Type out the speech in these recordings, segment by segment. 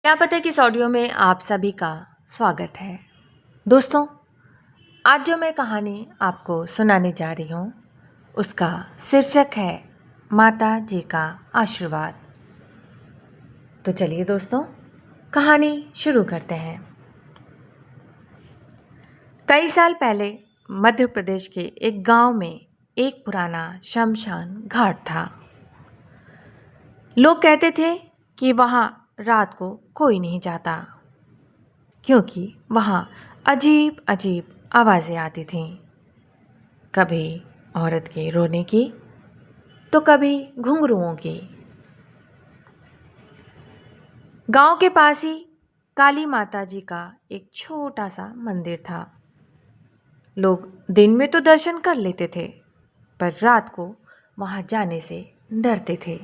क्या पता है किस ऑडियो में आप सभी का स्वागत है। दोस्तों, आज जो मैं कहानी आपको सुनाने जा रही हूँ उसका शीर्षक है माता जी का आशीर्वाद। तो चलिए दोस्तों, कहानी शुरू करते हैं। कई साल पहले मध्य प्रदेश के एक गांव में एक पुराना शमशान घाट था। लोग कहते थे कि वहाँ रात को कोई नहीं जाता, क्योंकि वहाँ अजीब अजीब आवाज़ें आती थीं। कभी औरत के रोने की तो कभी घुंघरुओं की। गांव के पास ही काली माता जी का एक छोटा सा मंदिर था। लोग दिन में तो दर्शन कर लेते थे, पर रात को वहाँ जाने से डरते थे।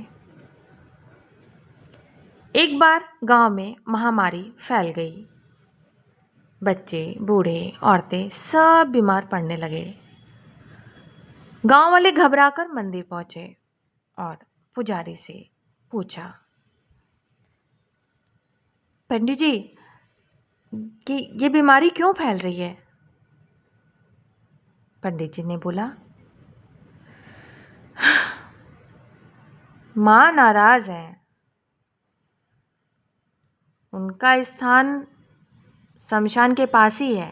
एक बार गांव में महामारी फैल गई। बच्चे, बूढ़े, औरतें सब बीमार पड़ने लगे। गांव वाले घबराकर मंदिर पहुंचे और पुजारी से पूछा, पंडित जी, कि ये बीमारी क्यों फैल रही है? पंडित जी ने बोला, माँ नाराज है। उनका स्थान शमशान के पास ही है,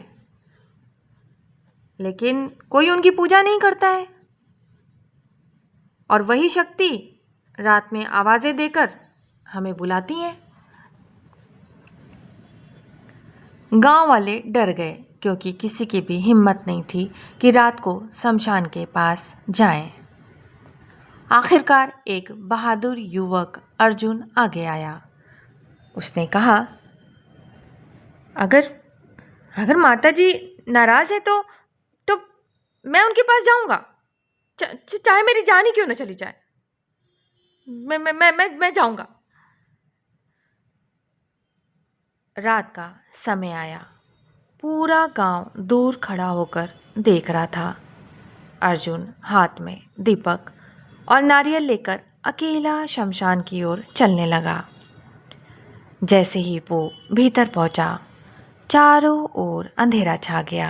लेकिन कोई उनकी पूजा नहीं करता है। और वही शक्ति रात में आवाजें देकर हमें बुलाती हैं। गांव वाले डर गए, क्योंकि किसी की भी हिम्मत नहीं थी कि रात को शमशान के पास जाएं। आखिरकार एक बहादुर युवक अर्जुन आगे आया। उसने कहा, अगर अगर माता जी नाराज है तो मैं उनके पास जाऊंगा, चाहे मेरी जान ही क्यों न चली जाए। मैं जाऊंगा। रात का समय आया। पूरा गांव दूर खड़ा होकर देख रहा था। अर्जुन हाथ में दीपक और नारियल लेकर अकेला शमशान की ओर चलने लगा। जैसे ही वो भीतर पहुंचा, चारों ओर अंधेरा छा गया।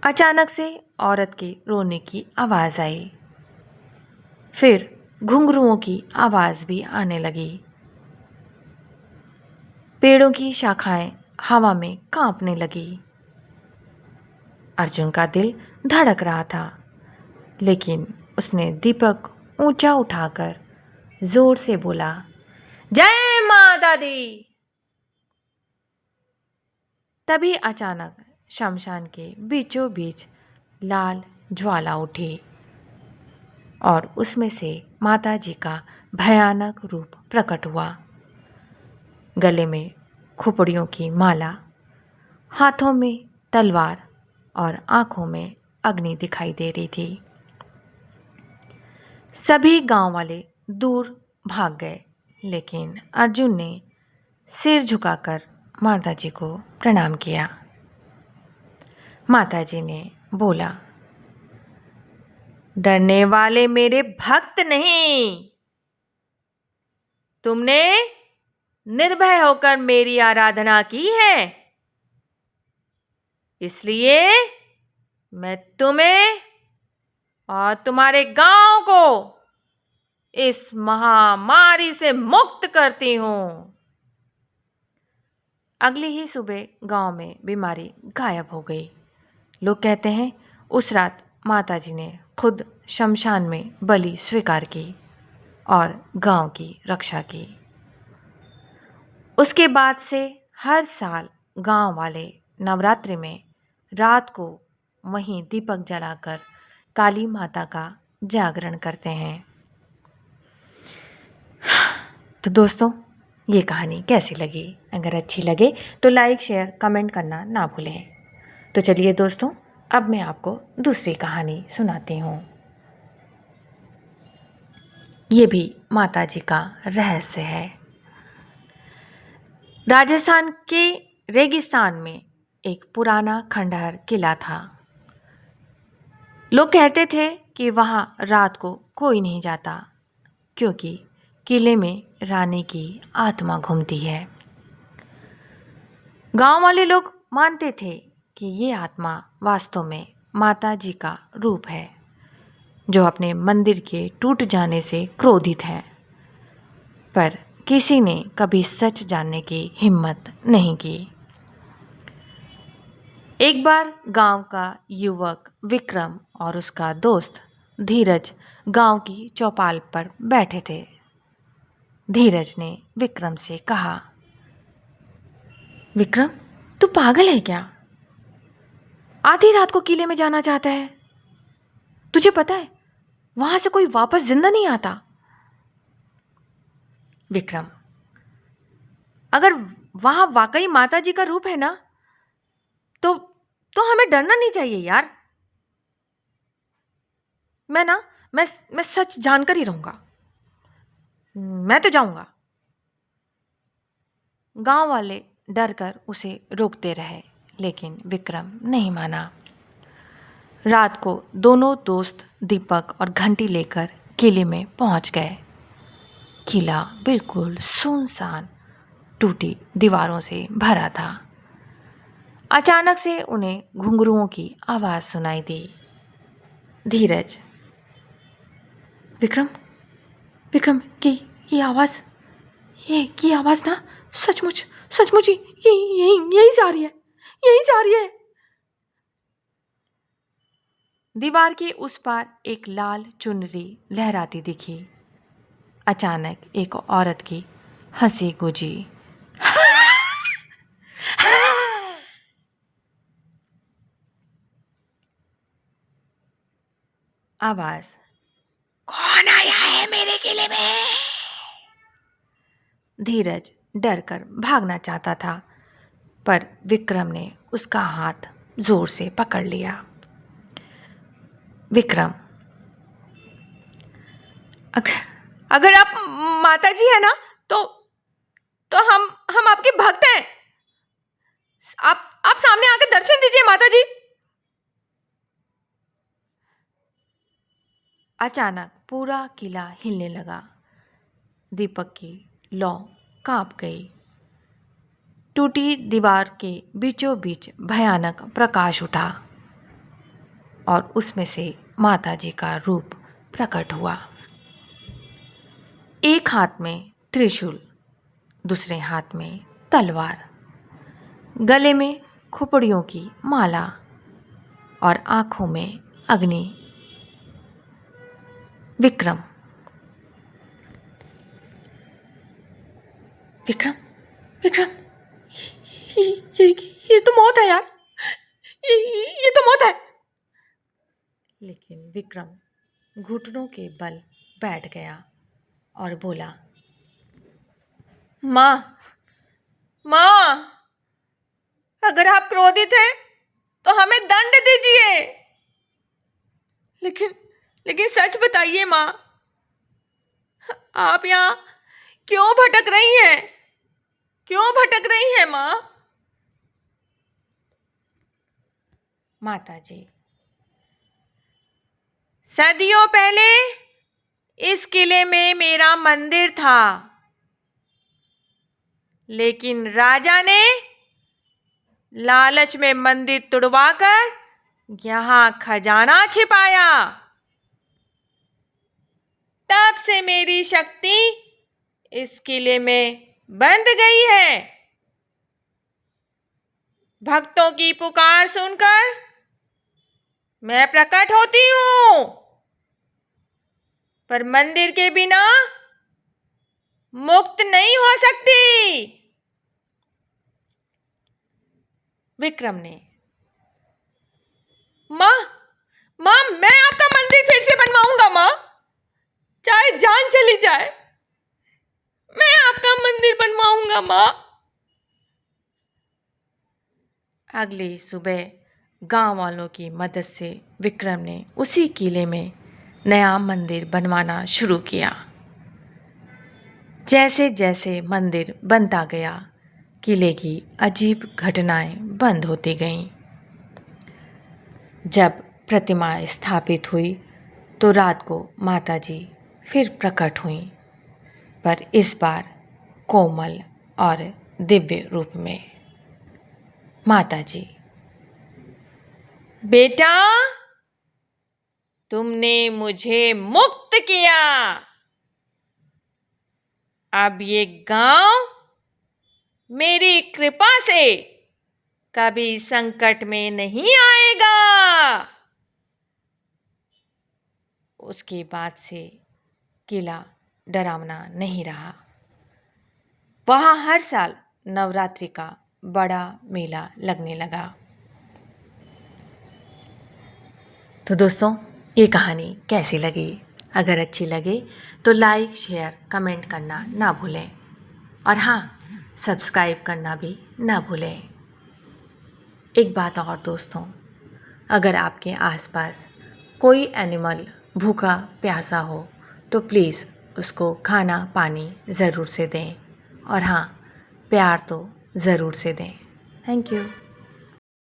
अचानक से औरत के रोने की आवाज़ आई। फिर घुंघरुओं की आवाज़ भी आने लगी। पेड़ों की शाखाएं हवा में कांपने लगी। अर्जुन का दिल धड़क रहा था, लेकिन उसने दीपक ऊंचा उठाकर जोर से बोला, जय माता दी। तभी अचानक शमशान के बीचों बीच लाल ज्वाला उठी और उसमें से माता जी का भयानक रूप प्रकट हुआ। गले में खोपड़ियों की माला, हाथों में तलवार और आंखों में अग्नि दिखाई दे रही थी। सभी गांव वाले दूर भाग गए, लेकिन अर्जुन ने सिर झुकाकर माता जी को प्रणाम किया। माता जी ने बोला, डरने वाले मेरे भक्त नहीं, तुमने निर्भय होकर मेरी आराधना की है, इसलिए मैं तुम्हें और तुम्हारे गांव को इस महामारी से मुक्त करती हूं। अगली ही सुबह गांव में बीमारी गायब हो गई। लोग कहते हैं उस रात माता जी ने खुद शमशान में बलि स्वीकार की और गांव की रक्षा की। उसके बाद से हर साल गांव वाले नवरात्रि में रात को वहीं दीपक जलाकर काली माता का जागरण करते हैं। तो दोस्तों, ये कहानी कैसी लगी? अगर अच्छी लगे तो लाइक, शेयर, कमेंट करना ना भूलें। तो चलिए दोस्तों, अब मैं आपको दूसरी कहानी सुनाती हूँ। ये भी माता जी का रहस्य है। राजस्थान के रेगिस्तान में एक पुराना खंडहर किला था। लोग कहते थे कि वहाँ रात को कोई नहीं जाता, क्योंकि किले में रानी की आत्मा घूमती है। गांव वाले लोग मानते थे कि ये आत्मा वास्तव में माता जी का रूप है, जो अपने मंदिर के टूट जाने से क्रोधित है, पर किसी ने कभी सच जानने की हिम्मत नहीं की। एक बार गांव का युवक विक्रम और उसका दोस्त धीरज गांव की चौपाल पर बैठे थे। धीरज ने विक्रम से कहा, विक्रम, तू पागल है क्या? आधी रात को किले में जाना चाहता है? तुझे पता है वहां से कोई वापस जिंदा नहीं आता। विक्रम, अगर वहां वाकई माता जी का रूप है ना, तो हमें डरना नहीं चाहिए यार। मैं सच जानकर ही रहूंगा। मैं तो जाऊंगा। गांव वाले डरकर उसे रोकते रहे, लेकिन विक्रम नहीं माना। रात को दोनों दोस्त दीपक और घंटी लेकर किले में पहुंच गए। किला बिल्कुल सुनसान, टूटी दीवारों से भरा था। अचानक से उन्हें घुंघरुओं की आवाज़ सुनाई दी। धीरज, विक्रम, विक्रम, ये आवाज़, ये आवाज़ ना सचमुच सचमुच यही से आ रही है, यही से आ रही है। दीवार के उस पार एक लाल चुनरी लहराती दिखी। अचानक एक औरत की हंसी गूंजी। आवाज, कौन आया है मेरे किले में? धीरज डरकर भागना चाहता था, पर विक्रम ने उसका हाथ जोर से पकड़ लिया। विक्रम, अगर आप माता जी है ना, तो हम आपके भक्त हैं। आप सामने आकर दर्शन दीजिए माता जी। अचानक पूरा किला हिलने लगा। दीपक की लौ कांप गई। टूटी दीवार के बीचों बीच भयानक प्रकाश उठा और उसमें से माता जी का रूप प्रकट हुआ। एक हाथ में त्रिशूल, दूसरे हाथ में तलवार, गले में खोपड़ियों की माला और आंखों में अग्नि। विक्रम, विक्रम, विक्रम, ये तो मौत है यार। ये तो मौत है। लेकिन विक्रम घुटनों के बल बैठ गया और बोला, माँ, माँ, अगर आप क्रोधित हैं तो हमें दंड दीजिए। लेकिन सच बताइए माँ, आप यहाँ क्यों भटक रही हैं? क्यों भटक रही हैं माँ? माता जी, सदियों पहले इस किले में मेरा मंदिर था, लेकिन राजा ने लालच में मंदिर तुड़वाकर यहाँ खजाना छिपाया। तब से मेरी शक्ति इस किले में बंद गई है। भक्तों की पुकार सुनकर मैं प्रकट होती हूँ, पर मंदिर के बिना मुक्त नहीं हो सकती। विक्रम ने, माँ, मैं आपका मंदिर फिर से बनवाऊंगा माँ, चाहे जान चली जाए, मैं आपका मंदिर बनवाऊंगा माँ। अगली सुबह गांव वालों की मदद से विक्रम ने उसी किले में नया मंदिर बनवाना शुरू किया। जैसे जैसे मंदिर बनता गया, किले की अजीब घटनाएं बंद होती गईं। जब प्रतिमा स्थापित हुई तो रात को माताजी फिर प्रकट हुईं। पर इस बार कोमल और दिव्य रूप में। माताजी, बेटा, तुमने मुझे मुक्त किया। अब ये गांव मेरी कृपा से कभी संकट में नहीं आएगा। उसके बाद से किला डरावना नहीं रहा। वहाँ हर साल नवरात्रि का बड़ा मेला लगने लगा। तो दोस्तों, ये कहानी कैसी लगी? अगर अच्छी लगे तो लाइक, शेयर, कमेंट करना ना भूलें। और हाँ, सब्सक्राइब करना भी ना भूलें। एक बात और दोस्तों, अगर आपके आसपास कोई एनिमल भूखा प्यासा हो तो प्लीज़ उसको खाना पानी ज़रूर से दें। और हाँ, प्यार तो ज़रूर से दें। Thank you.